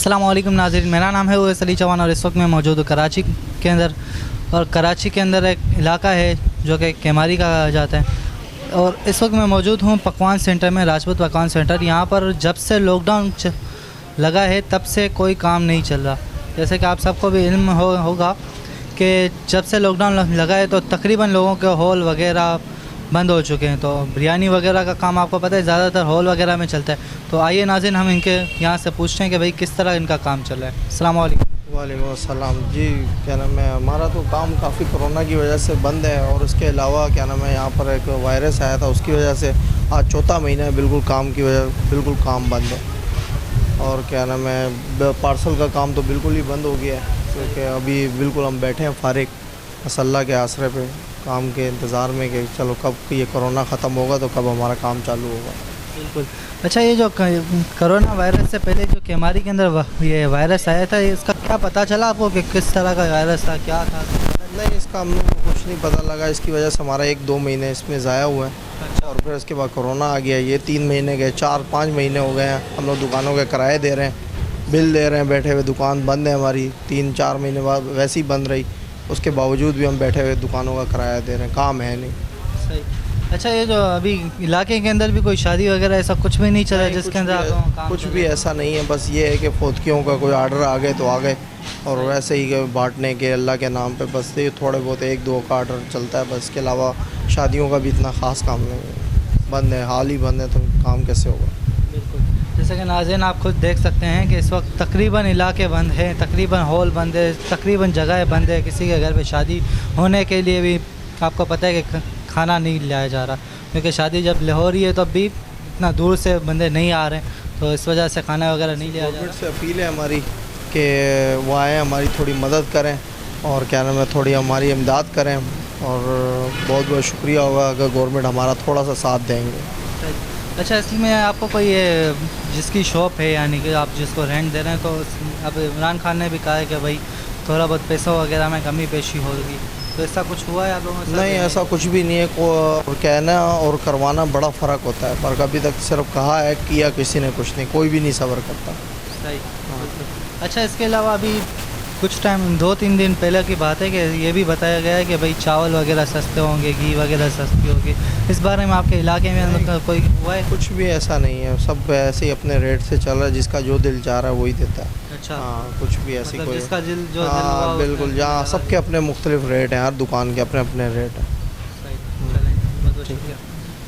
अस्सलाम वालेकुम नाज़रीन, मेरा नाम है उवैस अली चौहान और इस वक्त मैं मौजूद हूँ कराची के अंदर। और कराची के अंदर एक इलाका है जो कि केमारी का कहा जाता है। और इस वक्त मैं मौजूद हूँ पकवान सेंटर में, राजपूत पकवान सेंटर। यहाँ पर जब से लॉकडाउन लगा है तब से कोई काम नहीं चल रहा। जैसे कि आप सबको भी इल्म होगा कि जब से लॉकडाउन लगा है तो तकरीबन लोगों के हॉल वगैरह बंद हो चुके हैं। तो बिरयानी वगैरह का काम आपको पता है ज़्यादातर हॉल वगैरह में चलता है। तो आइए नाज़रीन, हम इनके यहाँ से पूछते हैं कि भाई किस तरह इनका काम चल रहा है। अस्सलाम वालेकुम। वालेकुम अस्सलाम जी। क्या नाम है, हमारा तो काम काफ़ी कोरोना की वजह से बंद है और उसके अलावा क्या नाम है, यहाँ पर एक वायरस आया था, उसकी वजह से आज चौथा महीना है बिल्कुल काम की वजह बिल्कुल काम बंद है। और क्या नाम है, पार्सल का काम तो बिल्कुल ही बंद हो गया है, क्योंकि अभी बिल्कुल हम बैठे हैं फारिग बस अल्लाह के आसरे पे, काम के इंतज़ार में कि चलो कब ये कोरोना ख़त्म होगा तो कब हमारा काम चालू होगा। बिल्कुल। अच्छा, ये जो कोरोना वायरस से पहले जो केमारी के अंदर ये वायरस आया था, इसका क्या पता चला आपको कि किस तरह का वायरस था, क्या था? नहीं, इसका हम लोग को कुछ नहीं पता लगा। इसकी वजह से हमारा 1-2 महीने इसमें ज़ाया हुए हैं। अच्छा। और फिर उसके बाद कोरोना आ गया, ये 3 महीने गए, 4-5 महीने हो गए हैं। हम लोग दुकानों के किराए दे रहे हैं, बिल दे रहे हैं, बैठे हुए दुकान बंद है हमारी। 3-4 महीने बाद वैसे ही बंद रही, उसके बावजूद भी हम बैठे हुए दुकानों का किराया दे रहे हैं, काम है नहीं। सही। अच्छा, ये जो अभी इलाके के अंदर भी कोई शादी वगैरह ऐसा कुछ भी नहीं चला जिसके अंदर आपको काम कुछ भी ऐसा नहीं है। बस ये है कि फोतकियों का कोई आर्डर आ गए तो आ गए, और वैसे ही बांटने के अल्लाह के नाम पे बस ये थोड़े बहुत 1-2 का आर्डर चलता है बस। इसके अलावा शादियों का भी इतना ख़ास काम नहीं है, बंद है, हाल ही बंद है, तो काम कैसे होगा। बिल्कुल। जैसे कि नाज़रीन आप खुद देख सकते हैं कि इस वक्त तकरीबन इलाके बंद हैं, तकरीबन हॉल बंद है, तकरीबन जगह बंद है। किसी के घर पे शादी होने के लिए भी आपको पता है कि खाना नहीं लाया जा रहा, क्योंकि शादी जब हो रही है तब भी इतना दूर से बंदे नहीं आ रहे हैं, तो इस वजह से खाना वगैरह नहीं लिया जा रहा। से अपील है हमारी कि वो आएँ, हमारी थोड़ी मदद करें और क्या नाम है, थोड़ी हमारी इमदाद करें। और बहुत बहुत शुक्रिया होगा अगर गवर्नमेंट हमारा थोड़ा सा साथ देंगे। अच्छा, इसमें आपको कोई ये जिसकी शॉप है, यानी कि आप जिसको रेंट दे रहे हैं, तो अब इमरान खान ने भी कहा है कि भाई थोड़ा बहुत पैसों वगैरह में कमी पेशी होगी, तो ऐसा कुछ हुआ है आप लोगों से? नहीं, ऐसा कुछ भी नहीं है। को कहना और करवाना बड़ा फ़र्क होता है, पर अभी तक सिर्फ कहा है, किया किसी ने कुछ नहीं, कोई भी नहीं सब्र करता। सही। अच्छा, इसके अलावा अभी कुछ टाइम 2-3 दिन पहले की बात है कि ये भी बताया गया है कि भाई चावल वगैरह सस्ते होंगे, घी वगैरह सस्ती होगी। इस बारे में आपके इलाके में मतलब कोई हुआ है? कुछ भी ऐसा नहीं है, सब ऐसे ही अपने रेट से चल रहा है, जिसका जो दिल चाह रहा है वही देता है। अच्छा। हाँ, कुछ भी ऐसी मतलब कोई जिसका दिल जो हाँ बिल्कुल, जहाँ सबके अपने मुख्तलिफ रेट हैं, हर दुकान के अपने अपने रेट हैं। सही। चलें, बहुत बहुत शुक्रिया।